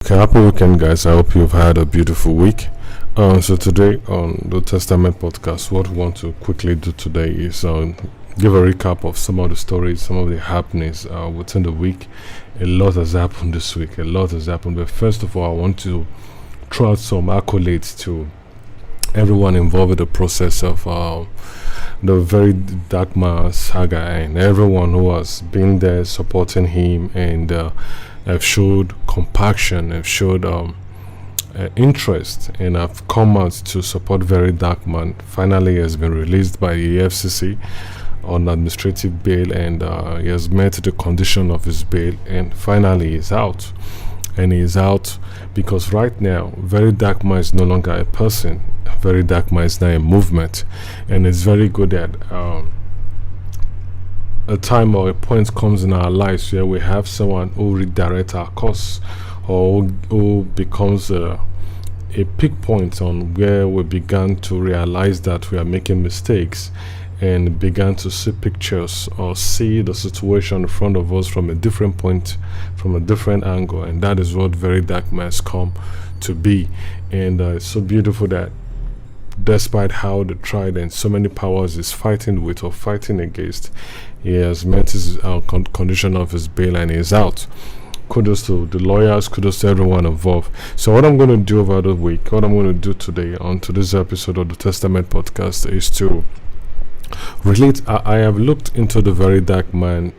Okay, happy weekend, guys. I hope you've had a beautiful week. So today on the Testament podcast, what we want to quickly do today is give a recap of some of the stories, some of the happenings within the week. A lot has happened this week. A lot has happened. But first of all, I want to throw out some accolades to everyone involved with the process of the Verydarkman saga, and everyone who has been there supporting him and have showed compassion, have showed interest, and have come out to support Verydarkman. Finally, he has been released by the EFCC on administrative bail, and he has met the condition of his bail, and finally he's out. And he is out because right now Verydarkman is no longer a person. Verydarkman is now a movement, and it's very good that a time or a point comes in our lives where we have someone who redirects our course, or who becomes a peak point on where we began to realize that we are making mistakes and began to see pictures or see the situation in front of us from a different point, from a different angle. And that is what Verydarkman has come to be. And it's so beautiful that despite how the trident, so many powers is fighting with or fighting against, he has met his condition of his bail and he is out. Kudos to the lawyers, kudos to everyone involved. So what I'm going to do over the week, what I'm going to do today on today's episode of the Testament podcast is to relate. I have looked into the Verydarkman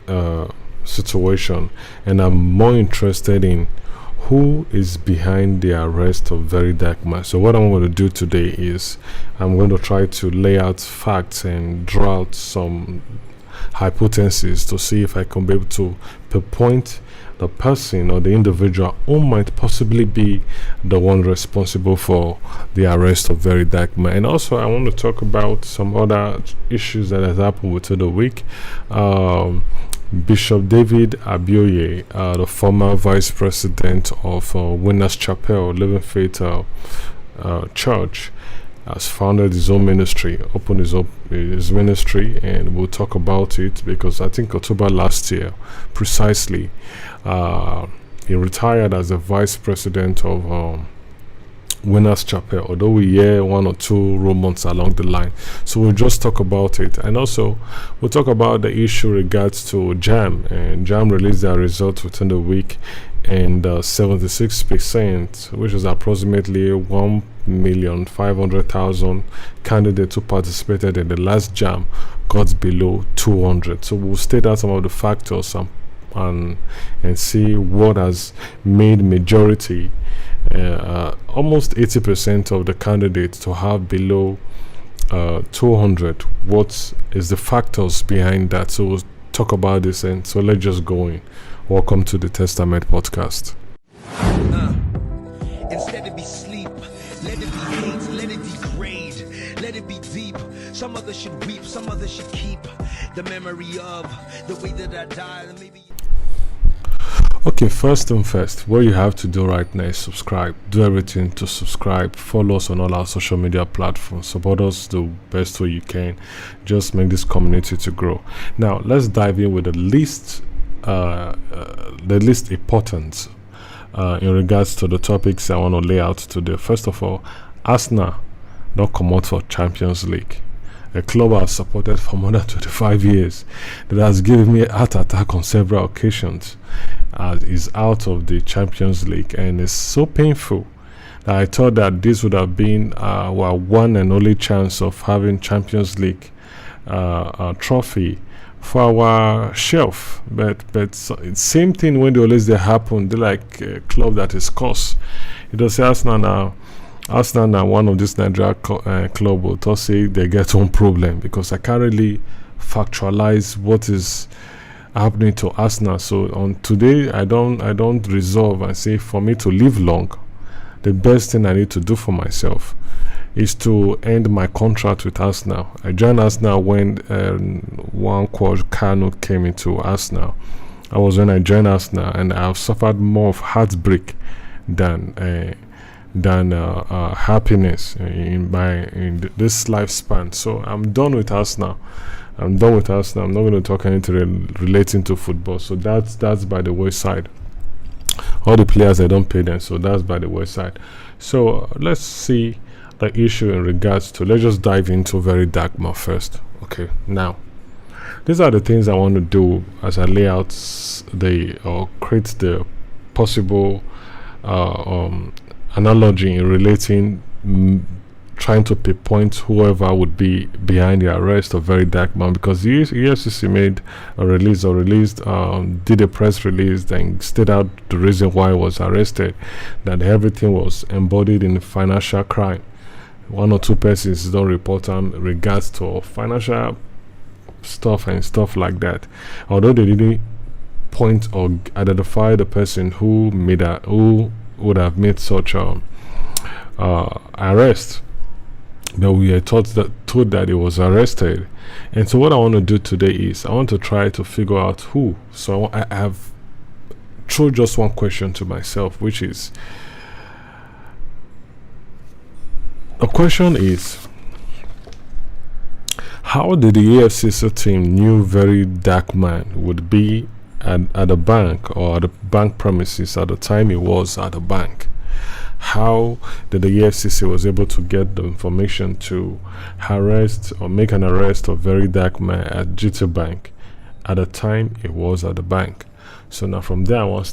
situation, and I'm more interested in who is behind the arrest of Verydarkman. So what I'm going to do today is I'm going to try to lay out facts and draw out some hypotheses to see if I can be able to pinpoint the person or the individual who might possibly be the one responsible for the arrest of Verydarkman. And also I want to talk about some other issues that has happened within the week. Bishop David Abioye, the former vice president of Winners Chapel Living Faith Church, has founded his own ministry, opened his ministry, and we'll talk about it because I think October last year, precisely, he retired as the vice president of Winners Chapel, although we hear one or two rumors along the line. So we'll just talk about it, and also we'll talk about the issue regards to JAMB. And JAMB released their results within the week, and 76%, which is approximately 1,500,000 candidates who participated in the last JAMB, got below 200. So we'll state out some of the factors and see what has made majority, almost 80% of the candidates, to have below 200. What is the factors behind that? So we'll talk about this, and so let's just go in. Welcome to the Testament podcast. Instead it be sleep, let it be hate, let it degrade, let it be deep. Some others should weep, some others should keep the memory of the way that I died. Maybe. Okay, first thing first, what you have to do right now is subscribe. Do everything to subscribe. Follow us on all our social media platforms. Support us the best way you can. Just make this community to grow. Now, let's dive in with the least importance in regards to the topics I want to lay out today. First of all, Arsenal don't come out for Champions League. A club I've supported for more than 25 years that has given me a heart attack on several occasions is out of the Champions League, and it's so painful that I thought that this would have been our one and only chance of having Champions League trophy for our shelf. But same thing when the always they happen, they like a club that is cursed. It does say Arsenal now one of this Nigeria club will to say they get one problem, because I can't really factualize what is happening to Arsenal. So on today I don't resolve and say for me to live long, the best thing I need to do for myself is to end my contract with Arsenal. I joined Arsenal when one called Kanu came into Arsenal. I was when I joined Arsenal, and I have suffered more of heartbreak than happiness in this lifespan. So I'm done with Arsenal. I'm not going to talk anything relating to football. So that's by the wayside. All the players, they don't pay them, so that's by the wayside. So let's see the issue in regards to, let's just dive into Verydarkman first. Okay, now these are the things I want to do as I lay out or create the possible analogy in relating, trying to pinpoint whoever would be behind the arrest of Verydarkman, because the EFCC made a release or did a press release and stated out the reason why he was arrested, that everything was embodied in financial crime. One or two persons don't report in regards to financial stuff and stuff like that, although they didn't point or identify the person who would have made such arrest. But we are told that he was arrested. And so what I want to do today is I want to try to figure out who. So I have thrown just one question to myself, which is, the question is, how did the EFCC team knew Verydarkman would be at the bank or at the bank premises at the time he was at the bank? How did the EFCC was able to get the information to arrest or make an arrest of Verydarkman at GT Bank at the time it was at the bank? So now from there I want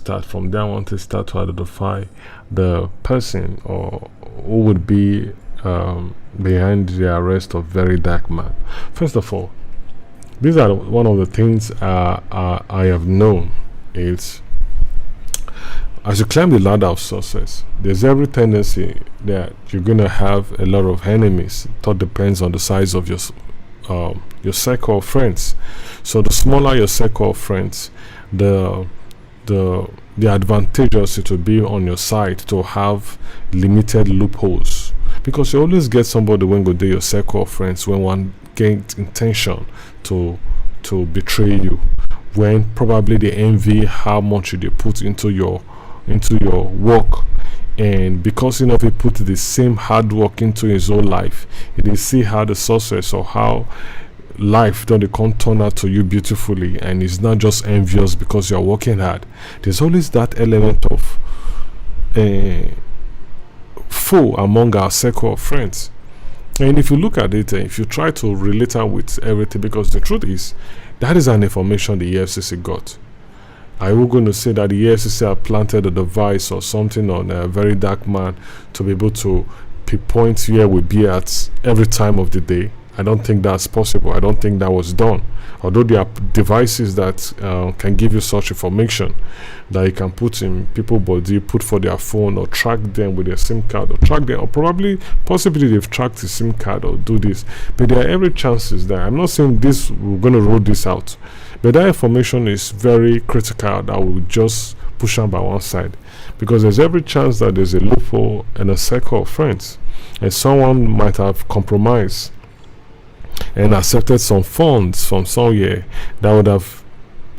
to start to identify the person or who would be behind the arrest of Verydarkman. First of all, these are one of the things I have known is, as you climb the ladder of success, there's every tendency that you're going to have a lot of enemies. That depends on the size of your circle of friends. So the smaller your circle of friends, the advantageous it will be on your side to have limited loopholes, because you always get somebody when go do your circle of friends when one gains intention to betray you, when probably they envy how much you put into your work, and because he put the same hard work into his own life, he see how the success or how life don't come turn out to you beautifully, and it's not just envious because you're working hard. There's always that element of foe among our circle of friends. And if you look at it, if you try to relate it with everything, because the truth is that is an information the EFCC got. Are we going to say that the EFCC have planted a device or something on a Verydarkman to be able to pinpoint where we be at every time of the day? I don't think that's possible. I don't think that was done. Although there are devices that can give you such information that you can put in people's body, put for their phone, or track them with their SIM card, or track them, or possibly they've tracked the SIM card or do this. But there are every chances that, I'm not saying this, we're going to roll this out, but that information is very critical that we'll just push on by one side, because there's every chance that there's a loophole in a circle of friends, and someone might have compromised and accepted some funds from somewhere that would have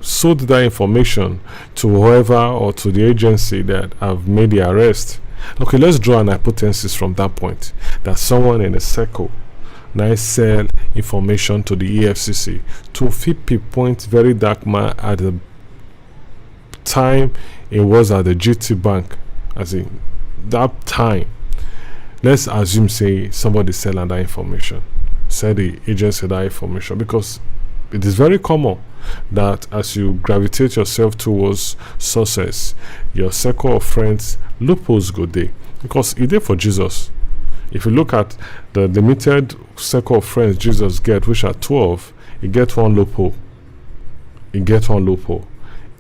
sold that information to whoever or to the agency that have made the arrest. Okay, let's draw an hypothesis from that point, that someone in a circle now sell information to the EFCC to pinpoint Verydarkman at the time it was at the GT Bank, as in that time. Let's assume, say, somebody selling that information, sell the agency that information, because it is very common that as you gravitate yourself towards success, your circle of friends loopholes go there, because it did for Jesus. If you look at the limited circle of friends Jesus get, which are 12, he get one loophole.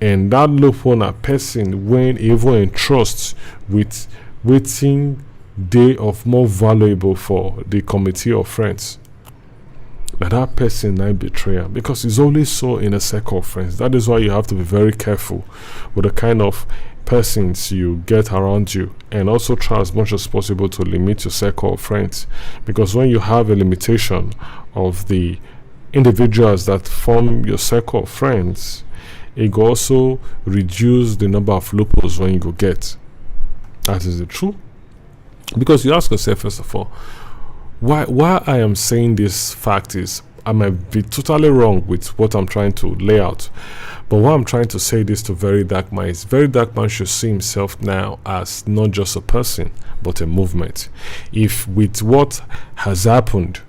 And that loophole a person when even entrusts with waiting day of more valuable for the committee of friends. That person now betrayer, because it's always so in a circle of friends. That is why you have to be very careful with the kind of persons you get around you, and also try as much as possible to limit your circle of friends, because when you have a limitation of the individuals that form your circle of friends, it will also reduce the number of loopholes when you go get. That is the truth. Because you ask yourself, first of all, why I am saying this fact is, I might be totally wrong with what I'm trying to lay out, But what I'm trying to say this to Verydarkman is Verydarkman should see himself now as not just a person, but a movement. If with what has happened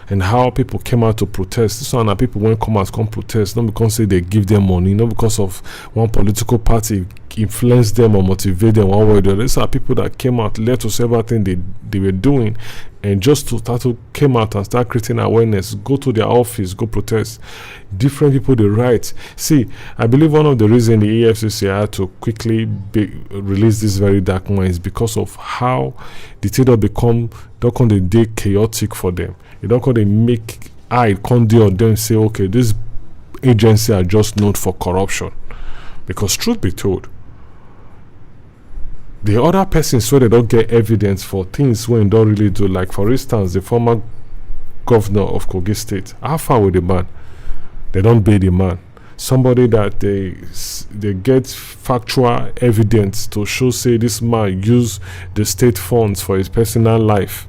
and how people came out to protest, this one are people when come protest, not because say they give them money, not because of one political party influence them or motivate them one way or the other. These are people that came out, led to everything they were doing, and just to start to came out and start creating awareness, go to their office, go protest. Different people they write. See, I believe one of the reasons the EFCC had to quickly release this Verydarkman is because of how the thing don't come the day chaotic for them. It don't come they make can't deal on them say, okay, this agency are just known for corruption. Because truth be told, the other persons where they don't get evidence for things when they don't really do, like for instance the former governor of Kogi State, how far with the man? They don't pay the man. Somebody that they get factual evidence to show say this man used the state funds for his personal life.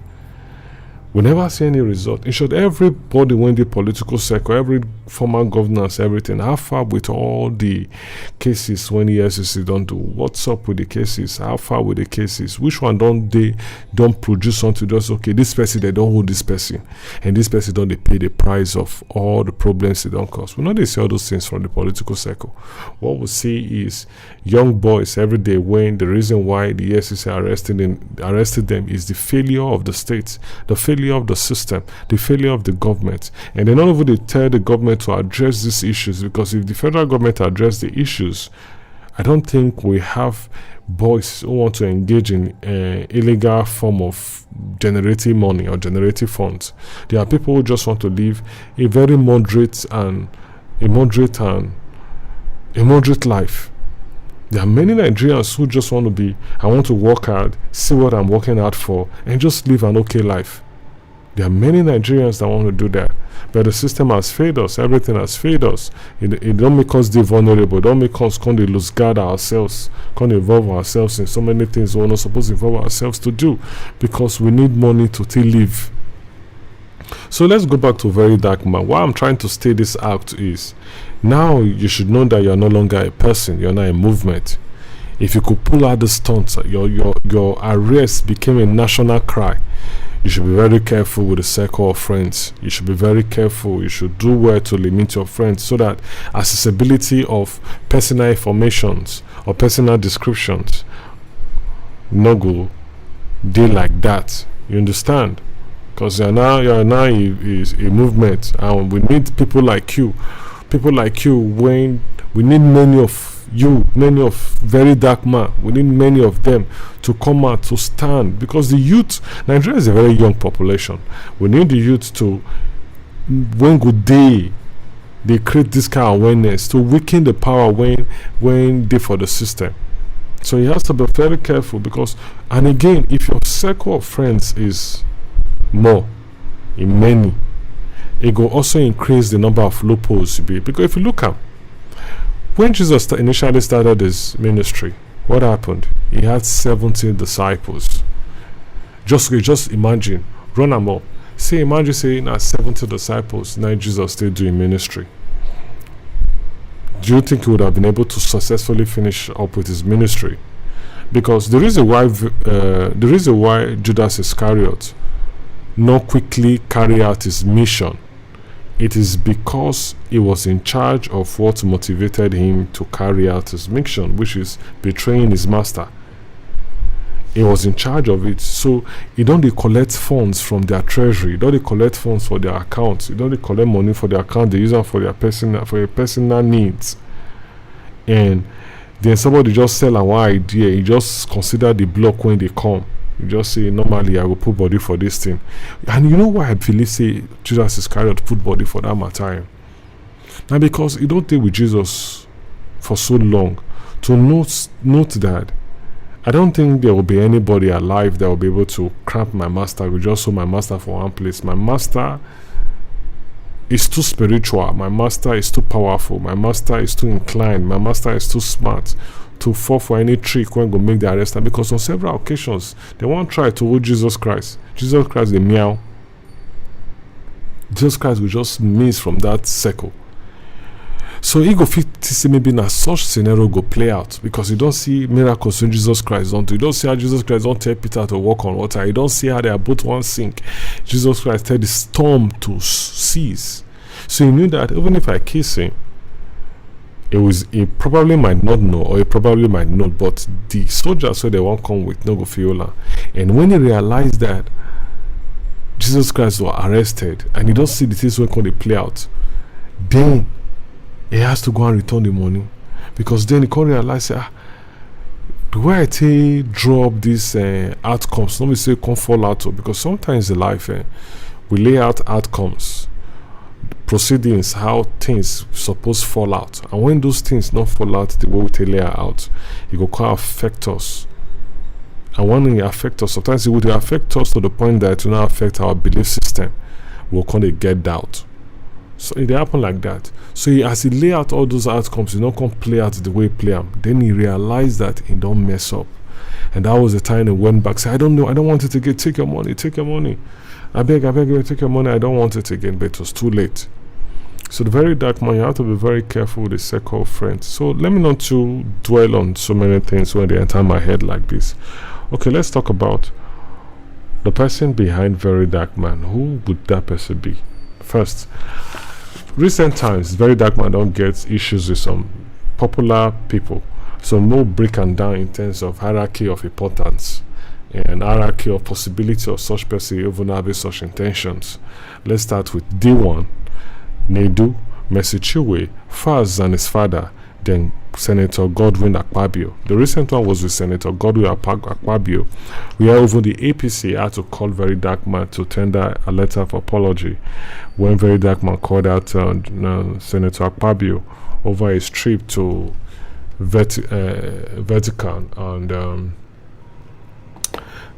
We never see any result. In short, everybody went the political circle, every former governors, everything. How far with all the cases when the EFCC don't do? What's up with the cases? How far with the cases? Which one don't produce something just okay? This person they don't hold this person, and this person don't they pay the price of all the problems they don't cause. We know they see all those things from the political circle. What we see is young boys every day when the reason why the EFCC arrested them is the failure of the state, the failure of the system, the failure of the government. And they not even tell the government to address these issues, because if the federal government address the issues, I don't think we have boys who want to engage in illegal form of generating money or generating funds. There are people who just want to live a very moderate life. There are many Nigerians who just want to I want to work hard, see what I'm working hard for, and just live an okay life. There are many Nigerians that want to do that, but the system has failed us. Everything has failed us. It don't make us vulnerable. It don't make us come to lose guard ourselves, come involve ourselves in so many things we're not supposed to involve ourselves to do, because we need money to still live. So let's go back to Verydarkman. Why I'm trying to stay this out is, now you should know that you're no longer a person, you're not a movement. If you could pull out the stunts, your arrest became a national cry. You should be very careful with the circle of friends. You should be very careful. You should do well to limit your friends, so that accessibility of personal informations or personal descriptions no go deal like that. You understand? Because you're now a movement, and we need people like you. People like you, when we need many of Verydarkman, we need many of them to come out to stand, because the youth, Nigeria is a very young population. We need the youth to, when good day they create this kind of awareness, to weaken the power when they for the system. So you have to be very careful, because, and again, if your circle of friends is more in many, it will also increase the number of loopholes you be. Because if you look at when Jesus initially started his ministry, what happened? He had 70 disciples. Just imagine, run them up. Imagine saying 70 disciples, now Jesus still doing ministry. Do you think he would have been able to successfully finish up with his ministry? Because the reason why Judas Iscariot not quickly carry out his mission, it is because he was in charge of what motivated him to carry out his mission, which is betraying his master. He was in charge of it. So he don't collect funds from their treasury, don't collect funds for their accounts, he don't collect money for their account, they use them for their personal needs. And then somebody just sell an idea, he just consider the block when they come. You just say, normally I will put body for this thing. And you know why I believe say Judas Iscariot put body for that matter? Now, because he don't deal with Jesus for so long, to note that I don't think there will be anybody alive that will be able to cramp my master. We just hold my master for one place. My master is too spiritual. My master is too powerful. My master is too inclined. My master is too smart to fall for any trick when go make the arrest. Because on several occasions they won't try to hold Jesus Christ. Jesus Christ they meow. Jesus Christ will just miss from that circle. So he go fit see maybe na such scenario go play out, because you don't see miracles when Jesus Christ don't do. You don't see how Jesus Christ don't tell Peter to walk on water. You don't see how they are both one sink. Jesus Christ tell the storm to cease. So he knew that even if I kiss him, he probably might not know, or he probably might not, but the soldiers so they won't come with no go fiola. And when he realized that Jesus Christ was arrested and he don't see the things when they play out, then he has to go and return the money, because then he can't realize the way I take drop these outcomes, let me say come fall out, because sometimes in life we lay out outcomes, proceedings, how things supposed fall out, and when those things not fall out the way we take lay out, it will kind of affect us. And when it affect us, sometimes it would affect us to the point that it will not affect our belief system. We'll kind of get doubt. So it happened like that. So as he lay out all those outcomes, he not come play out the way he play them. Then he realized that he don't mess up. And that was the time he went back, said, I don't know, I don't want it again, take your money. I beg you, take your money, I don't want it again. But it was too late. So the very dark man, you have to be very careful with the circle of friends. So let me not to dwell on so many things when they enter my head like this. Okay, let's talk about the person behind Verydarkman. Who would that person be? First, recent times, Verydarkman don't get issues with some popular people. So no break and down in terms of hierarchy of importance and hierarchy of possibility of such person even having such intentions. Let's start with D1, Nedu, Mercy Chinwe, Faz and his father, then Senator Godwin Akpabio. The recent one was with Senator Godwin Akpabio, where even the APC had to call Verydarkman to tender a letter of apology when Verydarkman called out Senator Akpabio over his trip to Vatican,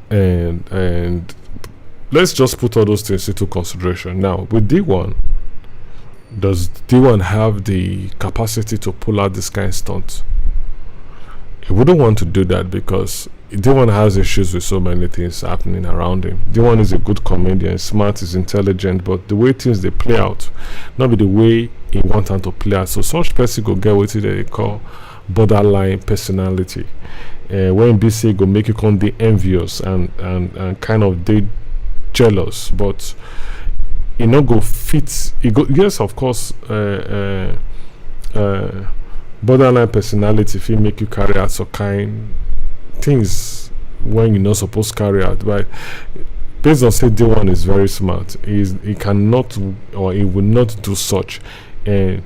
and let's just put all those things into consideration. Now with D1, does D1 have the capacity to pull out this kind of stunt? He wouldn't want to do that, because D1 has issues with so many things happening around him. D1 is a good comedian, smart, is intelligent, but the way things they play out, not be the way he wants them to play out. So such person go get what they call borderline personality. When BC go make you come be envious and kind of they jealous, but it not go fit. It go, yes, of course, borderline personality if it make you carry out some kind things when you're not supposed to carry out. But based on say D1 is very smart, he cannot, or he will not do such, and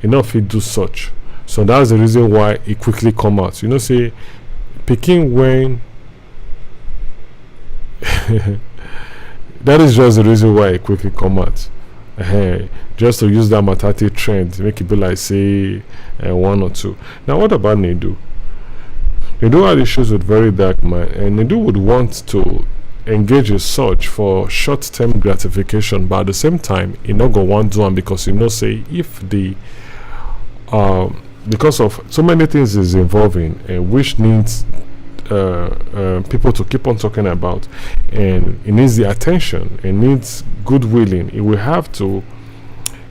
enough he do such. So that's the reason why it quickly come out. You know, say picking when that is just the reason why it quickly come out. Just to use that maternity trend, make it be like say one or two. Now what about Nedu? Nedu had issues with Verydarkman, and Nedu would want to engage in search for short-term gratification, but at the same time he not go want to do, because you know say if the because of so many things is involving, which needs people to keep on talking about, and it needs the attention, it needs goodwilling. He will have to,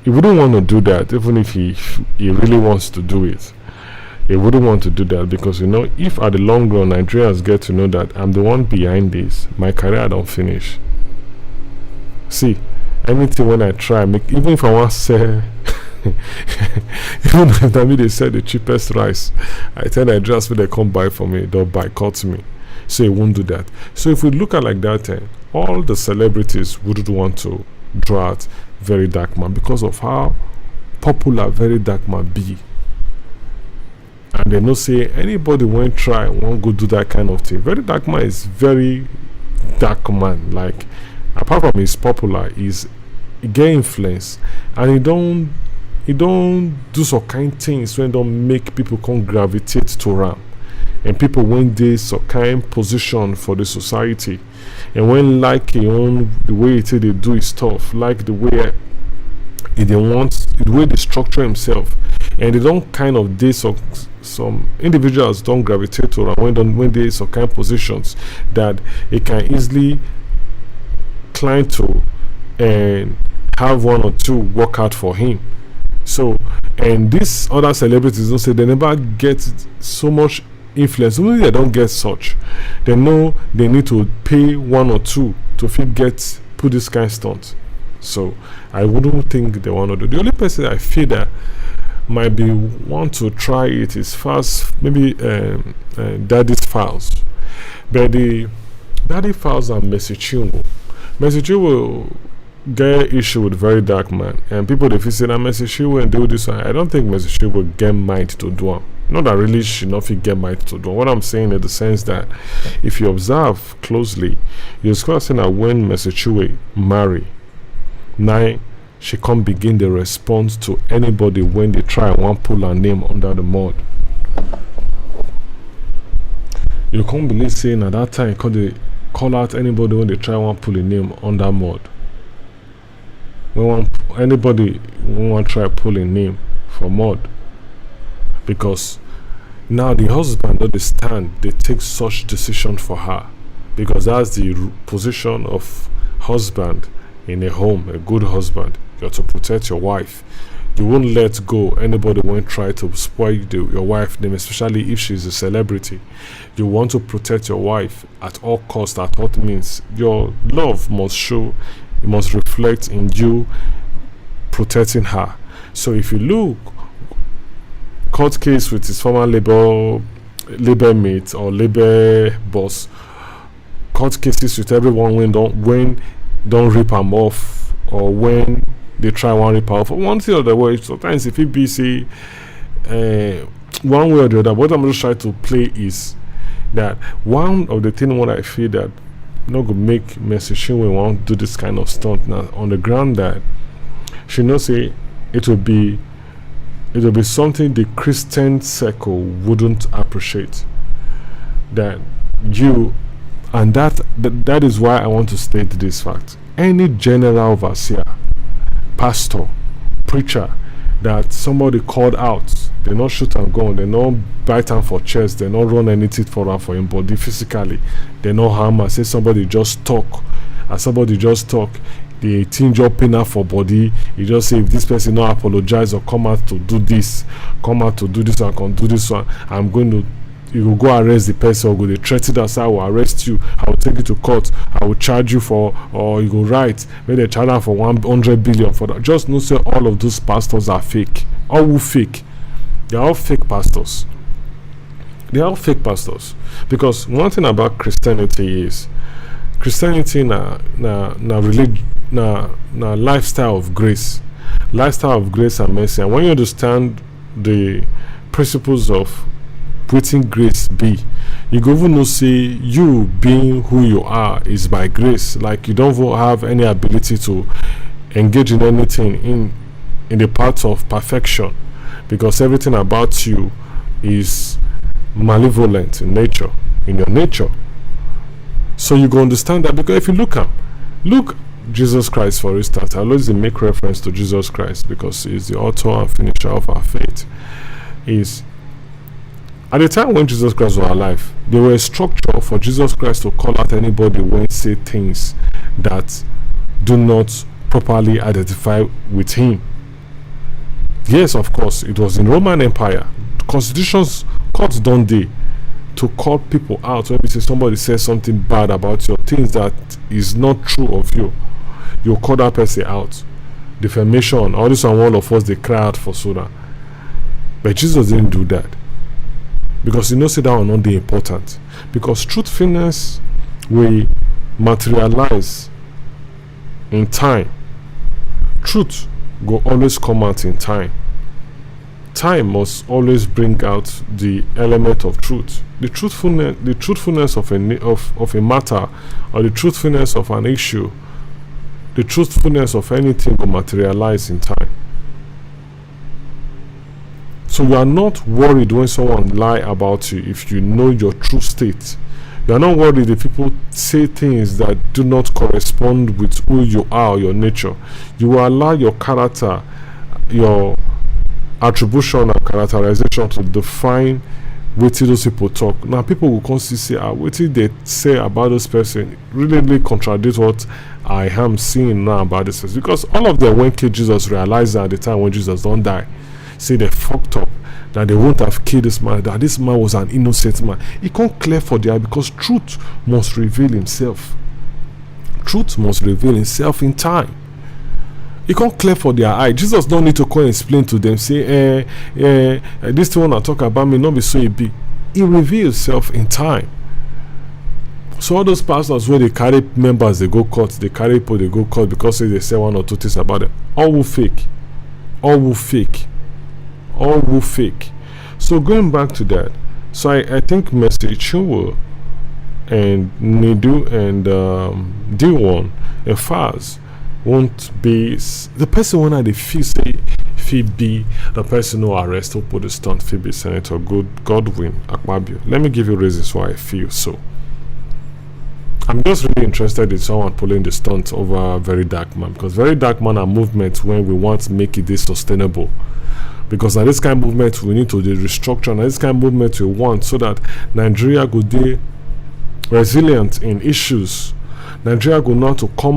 he wouldn't want to do that even if he really wants to do it. He wouldn't want to do that, because you know, if at the long run Nigerians get to know that I'm the one behind this, my career don't finish. See, anything when I try make, even if I want to sell even if they sell the cheapest rice, I tell Nigerians when they come buy for me, they'll boycott me. So he won't do that. So if we look at like that, all the celebrities wouldn't want to draw out Verydarkman because of how popular Verydarkman be. And they know say anybody won't try, won't go do that kind of thing. Verydarkman is very dark man. Like, apart from he's popular, he get influence, and he don't do some kind things when don't make people come gravitate to him, and people when they some kind position for the society, and when like he own the way they do his stuff, like the way they want, the way they structure himself, and they don't kind of do some individuals don't gravitate to him when they some kind of positions that it can easily climb to and have one or two work out for him. So, and these other celebrities don't say they never get so much influence. Only they don't get such, they know they need to pay one or two to put this kind of stunt. So I wouldn't think they want to do. The only person I feel that might be want to try it is first maybe Daddy's Files, but the Daddy Files are Mercy Chinwo. Mercy Chinwo get issue with Verydarkman, and people if you say that Mercy Chinwo and do this one, I don't think Mercy Chinwo get mind to do it. Not that really she not get mind to do it. What I'm saying in the sense that if you observe closely, you're saying that when Mercy Chinwo marry, now she can't begin the response to anybody when they try and want pull her name under the mud. You can't believe saying at that time they call out anybody when they try and pull a name under mud. When anybody want try pull a name for mud, because now the husband understand they take such decision for her, because that's the position of husband in a home. A good husband, you have to protect your wife. You won't let go anybody won't try to spoil your wife's name, especially if she's a celebrity. You want to protect your wife at all costs, at all means. Your love must show, it must reflect in you protecting her. So if you look court case with his former labor mate or labor boss, court cases with everyone when don't rip him off, or when they try one rip off, one thing or the way. Sometimes if it be say one way or the other, what I'm just trying to play is that one of the things what I feel that not gonna make Mercy Chinwo want to do this kind of stunt now on the ground, that she knows say it will be something the Christian circle wouldn't appreciate. That you, and that is why I want to state this fact. Any general overseer, pastor, preacher that somebody called out, they not shoot and gun, they not bite him for chest, they not run anything for him body physically, they not harm and say somebody just talk, and somebody just talk, the thing just pain her for body. You just say if this person not apologize or come out to do this and can do this one, I'm going to, you will go arrest the person, or go they threaten us, I will arrest you, I will take you to court, I will charge you for, or you go write when they charge her for 100 billion for that. Just know say all of those pastors are fake. All who fake, they are all fake pastors. They are all fake pastors. Because one thing about Christianity is Christianity na religion, na lifestyle of grace and mercy. And when you understand the principles of wetin grace be, you go even know say you being who you are is by grace. Like you don't have any ability to engage in anything in the path of perfection, because everything about you is malevolent in your nature. So you go understand that, because if you look Jesus Christ, for instance, I always make reference to Jesus Christ because he's the author and finisher of our faith. Is at the time when Jesus Christ was alive, there were a structure for Jesus Christ to call out anybody when say things that do not properly identify with him. Yes, of course, it was in Roman Empire. Constitutions, courts don't they to call people out when somebody says something bad about you, things that is not true of you. You call that person out. Defamation, all this, and all of us they cry out for soda. But Jesus didn't do that, because he knows that are not the important. Because truthfulness will materialize in time. Truth will always come out in time. Time must always bring out the element of truth. The truthfulness of a matter, or the truthfulness of an issue, the truthfulness of anything will materialize in time. So you are not worried when someone lie about you if you know your true state. You are not worried if people say things that do not correspond with who you are or your nature. You will allow your character, your attribution and characterization to define wetin those people talk. Now people will come see say wetin they say about this person really contradict what I am seeing now about this person, because all of them when Jesus realized at the time when Jesus don't die, say they fucked up, that they won't have killed this man, that this man was an innocent man. It can't clear for their, because truth must reveal himself. Truth must reveal himself in time. It can't clear for their eye. Jesus don't need to come and explain to them, say, this one I talk about me, not be so it be. He reveals himself in time. So all those pastors where they carry members, they go court, they carry people, they go court because they say one or two things about them. All will fake. All will fake. All will fake. So going back to that, so I think Mercy Chinwo and Nidu and D1 and Faz won't be the person when they feel say if be the person who arrest or put the stunt be Senator Godwin Akpabio. Let me give you reasons why I feel so. I'm just really interested in someone pulling the stunt over Verydarkman, because Verydarkman are movements when we want to make it this sustainable. Because now this kind of movement we need to restructure, now this kind of movement we want so that Nigeria could be resilient in issues. Nigeria could not to come